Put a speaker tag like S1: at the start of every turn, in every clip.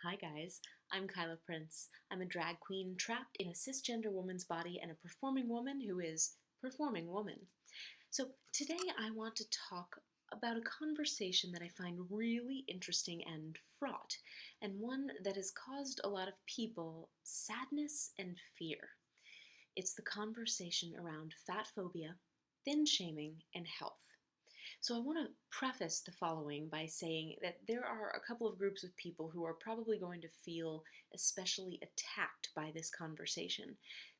S1: Hi guys, I'm Kyla Prince. I'm a drag queen trapped in a cisgender woman's body and a performing woman who is performing woman. So today I want to talk about a conversation that I find really interesting and fraught, and one that has caused a lot of people sadness and fear. It's the conversation around fat phobia, thin shaming, and health. So, I want to preface the following by saying that there are a couple of groups of people who are probably going to feel especially attacked by this conversation.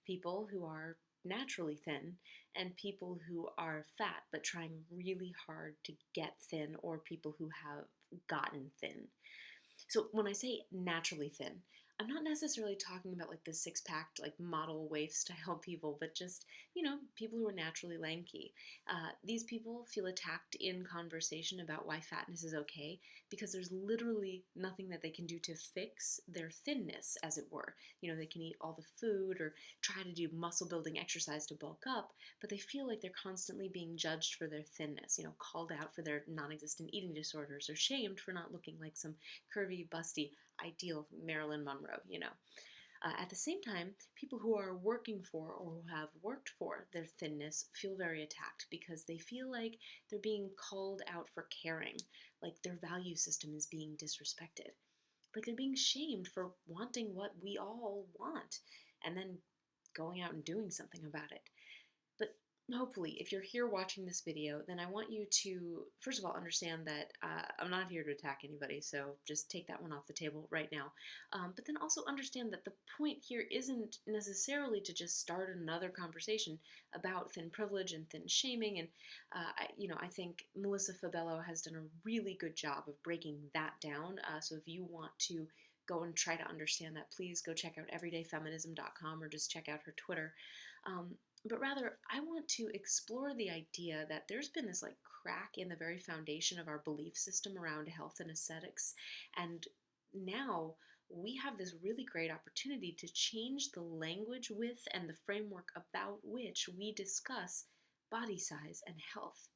S1: People who are naturally thin, and people who are fat but trying really hard to get thin, or people who have gotten thin. So when I say naturally thin, I'm not necessarily talking about like the six-pack, like model waif style people, but just, people who are naturally lanky. These people feel attacked in conversation about why fatness is okay because there's literally nothing that they can do to fix their thinness, as it were. They can eat all the food or try to do muscle building exercise to bulk up, but they feel like they're constantly being judged for their thinness, called out for their non-existent eating disorders or shamed for not looking like some curvy, busty, ideal Marilyn Monroe. At the same time, people who are working for or who have worked for their thinness feel very attacked because they feel like they're being called out for caring, like their value system is being disrespected, like they're being shamed for wanting what we all want and then going out and doing something about it. But hopefully, if you're here watching this video, then I want you to, first of all, understand that I'm not here to attack anybody, so just take that one off the table right now. But then also understand that the point here isn't necessarily to just start another conversation about thin privilege and thin shaming. And, I think Melissa Fabello has done a really good job of breaking that down. So if you want to go and try to understand that, please go check out everydayfeminism.com or just check out her Twitter. But rather, I want to explore the idea that there's been this like crack in the very foundation of our belief system around health and aesthetics. And now we have this really great opportunity to change the language with and the framework about which we discuss body size and health.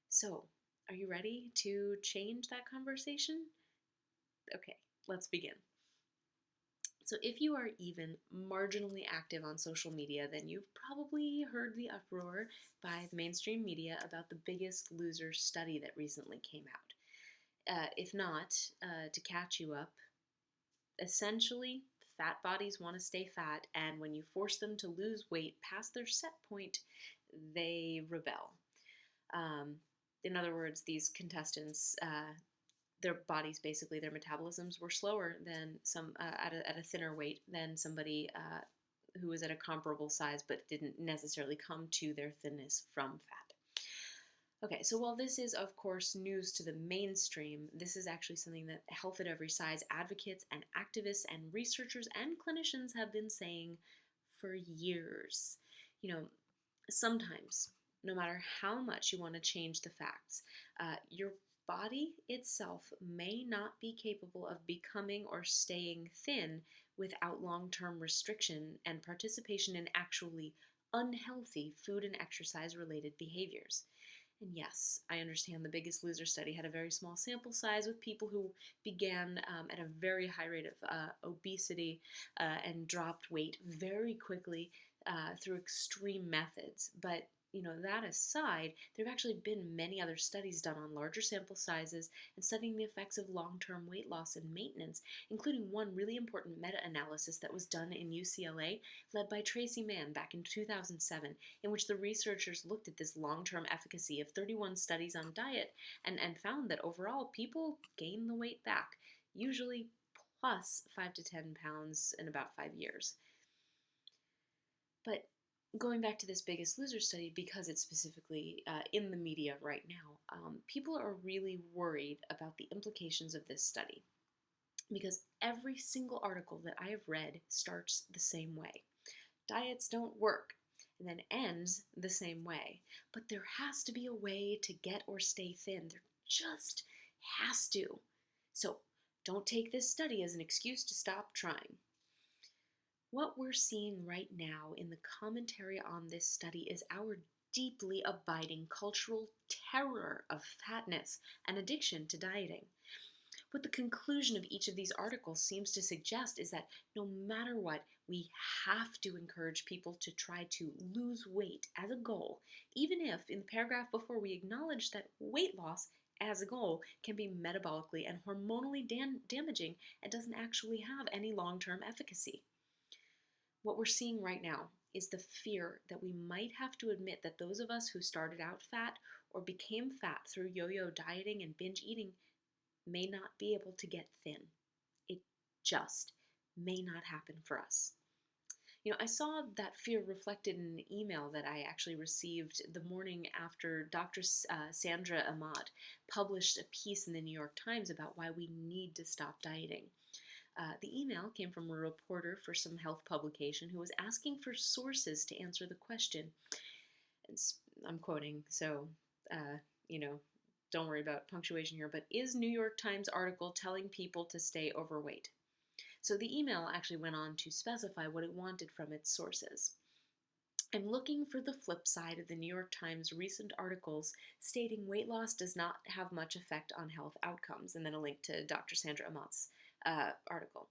S1: So, are you ready to change that conversation? Okay, let's begin. So, if you are even marginally active on social media, then you've probably heard the uproar by the mainstream media about the Biggest Loser study that recently came out. If not, to catch you up, essentially, fat bodies want to stay fat, and when you force them to lose weight past their set point, they rebel. Um, in other words, these contestants their bodies, basically their metabolisms, were slower than some at a thinner weight than somebody who was at a comparable size but didn't necessarily come to their thinness from fat. Okay, so while this is of course news to the mainstream, this is actually something that health at every size advocates and activists and researchers and clinicians have been saying for years. Sometimes, no matter how much you want to change the facts, your body itself may not be capable of becoming or staying thin without long-term restriction and participation in actually unhealthy food and exercise related behaviors. And yes, I understand the Biggest Loser study had a very small sample size with people who began at a very high rate of obesity and dropped weight very quickly through extreme methods. But that aside, there have actually been many other studies done on larger sample sizes and studying the effects of long-term weight loss and maintenance, including one really important meta-analysis that was done in UCLA, led by Tracy Mann back in 2007, in which the researchers looked at this long-term efficacy of 31 studies on diet and found that overall people gain the weight back, usually plus 5 to 10 pounds in about 5 years. But going back to this Biggest Loser study, because it's specifically in the media right now, people are really worried about the implications of this study. Because every single article that I have read starts the same way. Diets don't work, and then ends the same way. But there has to be a way to get or stay thin. There just has to. So don't take this study as an excuse to stop trying. What we're seeing right now in the commentary on this study is our deeply abiding cultural terror of fatness and addiction to dieting. What the conclusion of each of these articles seems to suggest is that no matter what, we have to encourage people to try to lose weight as a goal, even if in the paragraph before we acknowledge that weight loss as a goal can be metabolically and hormonally damaging and doesn't actually have any long-term efficacy. What we're seeing right now is the fear that we might have to admit that those of us who started out fat or became fat through yo-yo dieting and binge eating may not be able to get thin. It just may not happen for us. I saw that fear reflected in an email that I actually received the morning after Dr. Sandra Ahmad published a piece in the New York Times about why we need to stop dieting. The email came from a reporter for some health publication who was asking for sources to answer the question. And I'm quoting, so, don't worry about punctuation here, but is New York Times article telling people to stay overweight? So the email actually went on to specify what it wanted from its sources. I'm looking for the flip side of the New York Times recent articles stating weight loss does not have much effect on health outcomes, and then a link to Dr. Sandra Ahmad's article.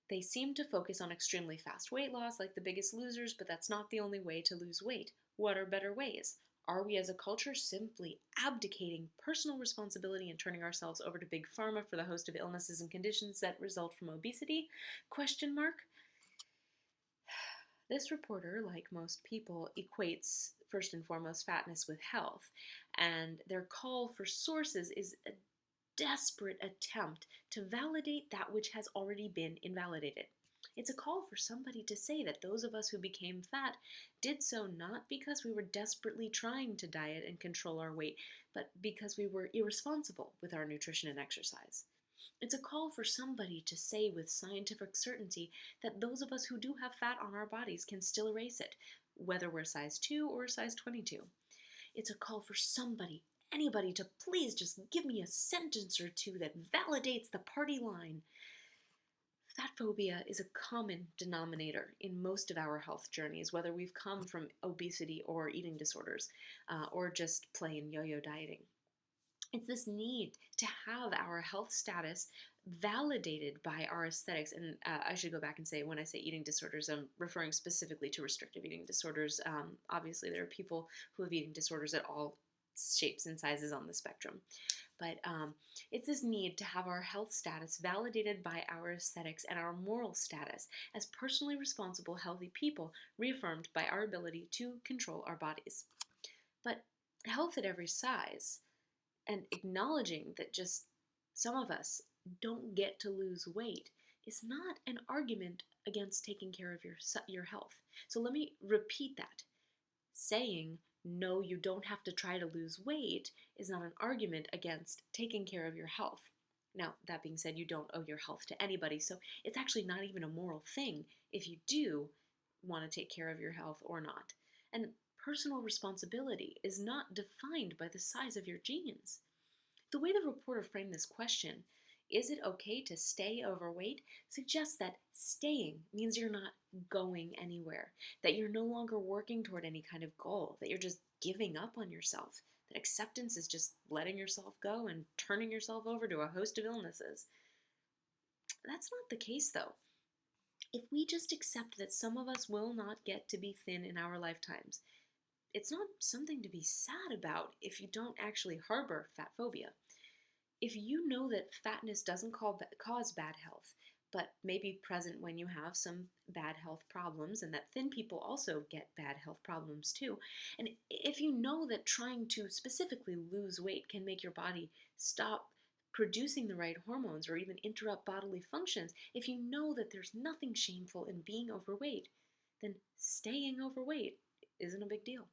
S1: They seem to focus on extremely fast weight loss like the Biggest Losers, but that's not the only way to lose weight. What are better ways? Are we as a culture simply abdicating personal responsibility and turning ourselves over to big pharma for the host of illnesses and conditions that result from obesity? Question mark. This reporter, like most people, equates first and foremost fatness with health, and their call for sources is a desperate attempt to validate that which has already been invalidated. It's a call for somebody to say that those of us who became fat did so not because we were desperately trying to diet and control our weight, but because we were irresponsible with our nutrition and exercise. It's a call for somebody to say with scientific certainty that those of us who do have fat on our bodies can still erase it, whether we're size 2 or size 22. It's a call for somebody, anybody, to please just give me a sentence or two that validates the party line. Fatphobia is a common denominator in most of our health journeys, whether we've come from obesity or eating disorders, or just plain yo-yo dieting. It's this need to have our health status validated by our aesthetics. And I should go back and say, when I say eating disorders, I'm referring specifically to restrictive eating disorders. Obviously, there are people who have eating disorders at all shapes and sizes on the spectrum. But it's this need to have our health status validated by our aesthetics and our moral status as personally responsible, healthy people, reaffirmed by our ability to control our bodies. But health at every size, and acknowledging that just some of us don't get to lose weight, is not an argument against taking care of your health. So let me repeat that. Saying, no, you don't have to try to lose weight is not an argument against taking care of your health. Now, that being said, you don't owe your health to anybody, so it's actually not even a moral thing if you do want to take care of your health or not. And personal responsibility is not defined by the size of your jeans. The way the reporter framed this question, is it okay to stay overweight, suggests that staying means you're not going anywhere, that you're no longer working toward any kind of goal, that you're just giving up on yourself, that acceptance is just letting yourself go and turning yourself over to a host of illnesses. That's not the case, though. If we just accept that some of us will not get to be thin in our lifetimes, it's not something to be sad about if you don't actually harbor fat phobia. If you know that fatness doesn't cause bad health, but may be present when you have some bad health problems, and that thin people also get bad health problems too, and if you know that trying to specifically lose weight can make your body stop producing the right hormones or even interrupt bodily functions, if you know that there's nothing shameful in being overweight, then staying overweight isn't a big deal.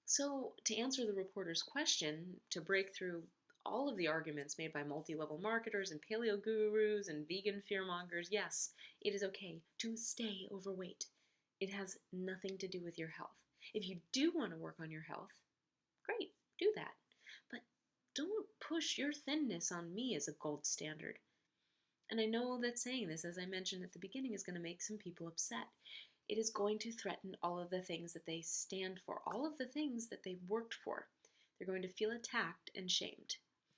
S1: So, to answer the reporter's question, to break through all of the arguments made by multi-level marketers and paleo gurus and vegan fearmongers, yes, it is okay to stay overweight. It has nothing to do with your health. If you do want to work on your health, great, do that. But don't push your thinness on me as a gold standard. And I know that saying this, as I mentioned at the beginning, is going to make some people upset. It is going to threaten all of the things that they stand for, all of the things that they worked for. They're going to feel attacked and shamed.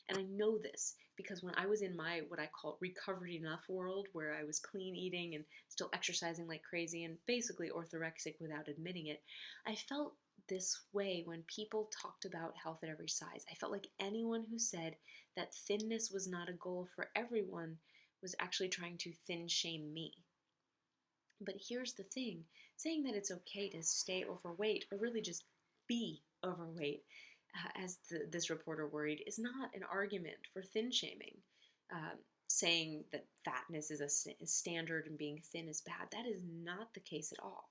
S1: And I know this because when I was in my what I call recovered enough world, where I was clean eating and still exercising like crazy and basically orthorexic without admitting it, I felt this way when people talked about health at every size. I felt like anyone who said that thinness was not a goal for everyone was actually trying to thin shame me. But here's the thing, saying that it's okay to stay overweight or really just be overweight, as this reporter worried, is not an argument for thin shaming. Um, Saying that fatness is a standard and being thin is bad, that is not the case at all.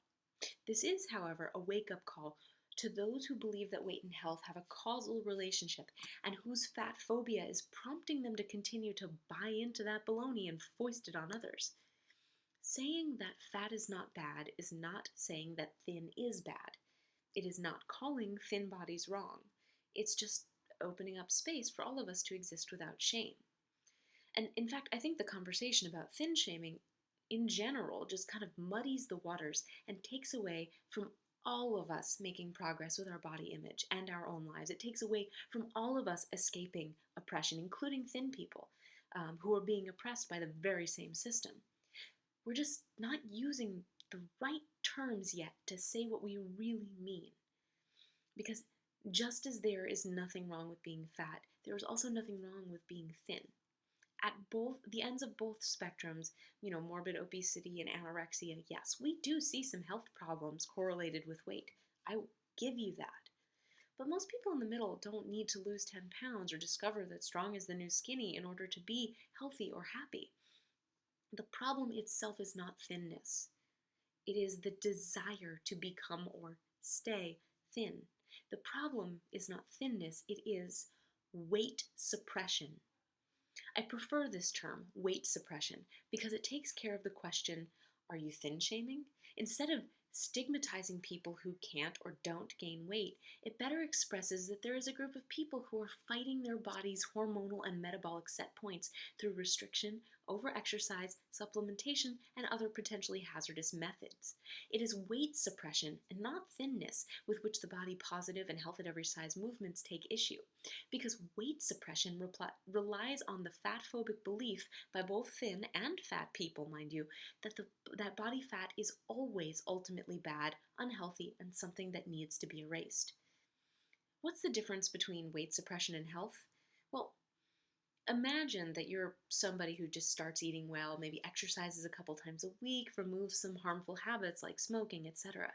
S1: This is, however, a wake up call to those who believe that weight and health have a causal relationship and whose fat phobia is prompting them to continue to buy into that baloney and foist it on others. Saying that fat is not bad is not saying that thin is bad. It is not calling thin bodies wrong. It's just opening up space for all of us to exist without shame. And in fact, I think the conversation about thin shaming in general just kind of muddies the waters and takes away from all of us making progress with our body image and our own lives. It takes away from all of us escaping oppression, including thin people who are being oppressed by the very same system. We're just not using the right terms yet to say what we really mean. Because just as there is nothing wrong with being fat, there is also nothing wrong with being thin. At both the ends of both spectrums, morbid obesity and anorexia, yes, we do see some health problems correlated with weight. I will give you that. But most people in the middle don't need to lose 10 pounds or discover that strong is the new skinny in order to be healthy or happy. The problem itself is not thinness. It is the desire to become or stay thin. The problem is not thinness, it is weight suppression. I prefer this term, weight suppression, because it takes care of the question, are you thin shaming? Instead of stigmatizing people who can't or don't gain weight, it better expresses that there is a group of people who are fighting their body's hormonal and metabolic set points through restriction, overexercise, supplementation, and other potentially hazardous methods. It is weight suppression and not thinness with which the body positive and health at every size movements take issue, because weight suppression relies on the fatphobic belief by both thin and fat people, mind you, that body fat is always ultimately bad, unhealthy, and something that needs to be erased. What's the difference between weight suppression and health? Well, imagine that you're somebody who just starts eating well, maybe exercises a couple times a week, removes some harmful habits like smoking, etc.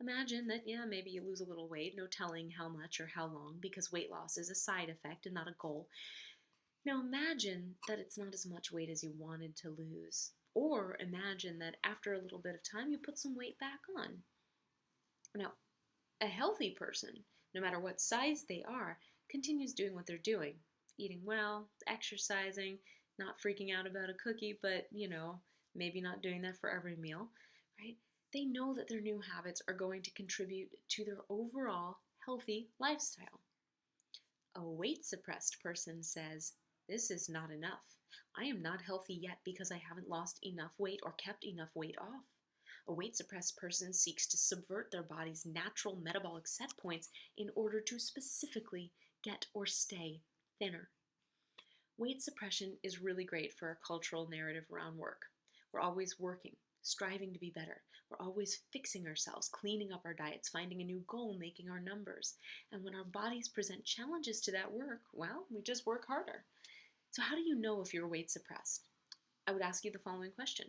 S1: Imagine that, yeah, maybe you lose a little weight, no telling how much or how long, because weight loss is a side effect and not a goal. Now imagine that it's not as much weight as you wanted to lose. Or imagine that after a little bit of time, you put some weight back on. Now, a healthy person, no matter what size they are, continues doing what they're doing. Eating well, exercising, not freaking out about a cookie, but, maybe not doing that for every meal, right? They know that their new habits are going to contribute to their overall healthy lifestyle. A weight-suppressed person says, this is not enough. I am not healthy yet because I haven't lost enough weight or kept enough weight off. A weight-suppressed person seeks to subvert their body's natural metabolic set points in order to specifically get or stay thinner. Weight suppression is really great for our cultural narrative around work. We're always working, striving to be better. We're always fixing ourselves, cleaning up our diets, finding a new goal, making our numbers. And when our bodies present challenges to that work, well, we just work harder. So how do you know if you're weight suppressed? I would ask you the following question.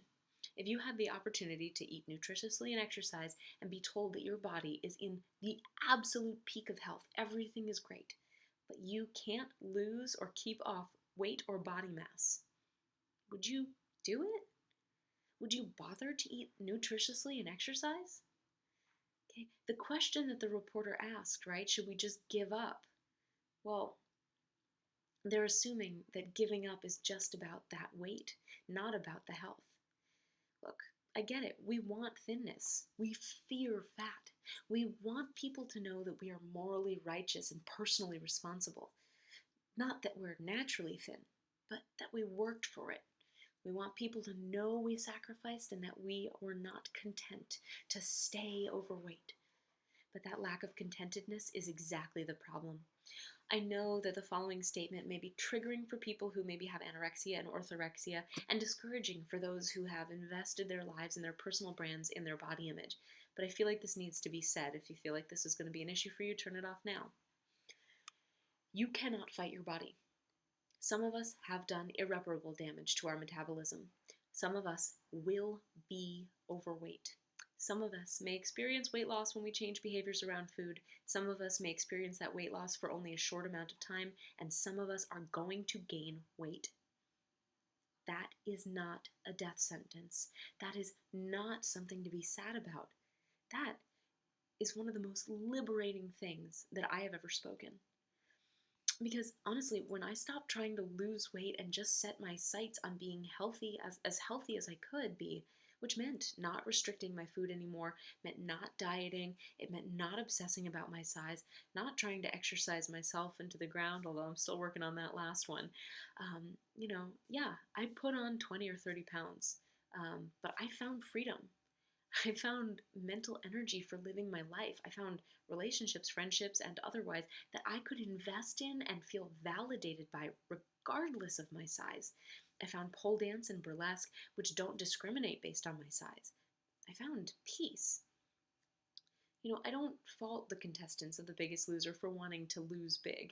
S1: If you had the opportunity to eat nutritiously and exercise and be told that your body is in the absolute peak of health, everything is great, but you can't lose or keep off weight or body mass, would you do it? Would you bother to eat nutritiously and exercise? Okay, the question that the reporter asked, right? Should we just give up? Well, they're assuming that giving up is just about that weight, not about the health. Look, I get it. We want thinness. We fear fat. We want people to know that we are morally righteous and personally responsible. Not that we're naturally thin, but that we worked for it. We want people to know we sacrificed and that we were not content to stay overweight. But that lack of contentedness is exactly the problem. I know that the following statement may be triggering for people who maybe have anorexia and orthorexia, and discouraging for those who have invested their lives and their personal brands in their body image. But I feel like this needs to be said. If you feel like this is going to be an issue for you, turn it off now. You cannot fight your body. Some of us have done irreparable damage to our metabolism. Some of us will be overweight. Some of us may experience weight loss when we change behaviors around food. Some of us may experience that weight loss for only a short amount of time, and some of us are going to gain weight. That is not a death sentence. That is not something to be sad about. That is one of the most liberating things that I have ever spoken. Because honestly, when I stopped trying to lose weight and just set my sights on being healthy, as healthy as I could be, which meant not restricting my food anymore, meant not dieting, it meant not obsessing about my size, not trying to exercise myself into the ground, although I'm still working on that last one. Yeah, I put on 20 or 30 pounds, but I found freedom. I found mental energy for living my life. I found relationships, friendships, and otherwise that I could invest in and feel validated by regardless of my size. I found pole dance and burlesque, which don't discriminate based on my size. I found peace. I don't fault the contestants of The Biggest Loser for wanting to lose big.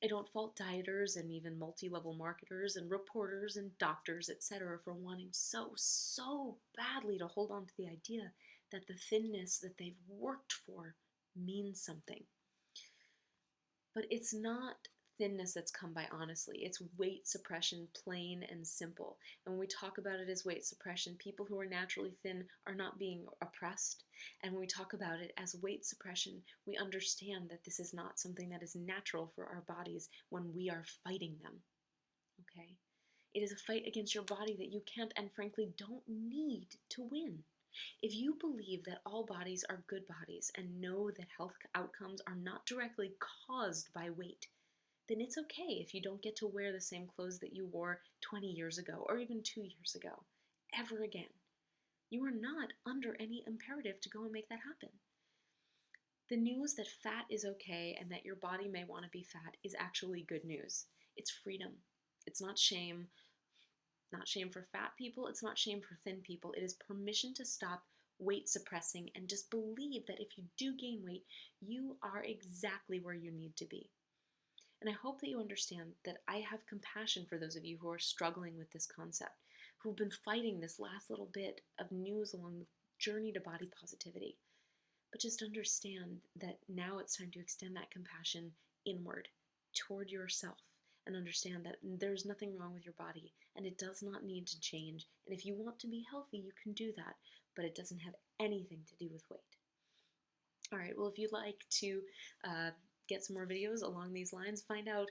S1: I don't fault dieters and even multi-level marketers and reporters and doctors, etc., for wanting so badly to hold on to the idea that the thinness that they've worked for means something. But it's not thinness that's come by honestly. It's weight suppression, plain and simple. And when we talk about it as weight suppression, people who are naturally thin are not being oppressed. And when we talk about it as weight suppression, we understand that this is not something that is natural for our bodies when we are fighting them. Okay? It is a fight against your body that you can't and frankly don't need to win. If you believe that all bodies are good bodies and know that health outcomes are not directly caused by weight, then it's okay if you don't get to wear the same clothes that you wore 20 years ago or even 2 years ago, ever again. You are not under any imperative to go and make that happen. The news that fat is okay and that your body may want to be fat is actually good news. It's freedom. It's not shame. Not shame for fat people, it's not shame for thin people. It is permission to stop weight suppressing and just believe that if you do gain weight, you are exactly where you need to be. And I hope that you understand that I have compassion for those of you who are struggling with this concept, who've been fighting this last little bit of news along the journey to body positivity. But just understand that now it's time to extend that compassion inward, toward yourself, and understand that there's nothing wrong with your body and it does not need to change. And if you want to be healthy, you can do that, but it doesn't have anything to do with weight. All right, well, if you'd like to get some more videos along these lines, find out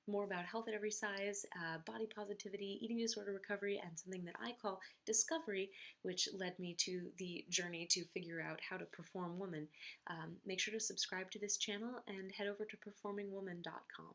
S1: more about health at every size, body positivity, eating disorder recovery, and something that I call discovery, which led me to the journey to figure out how to perform woman. Make sure to subscribe to this channel and head over to performingwoman.com.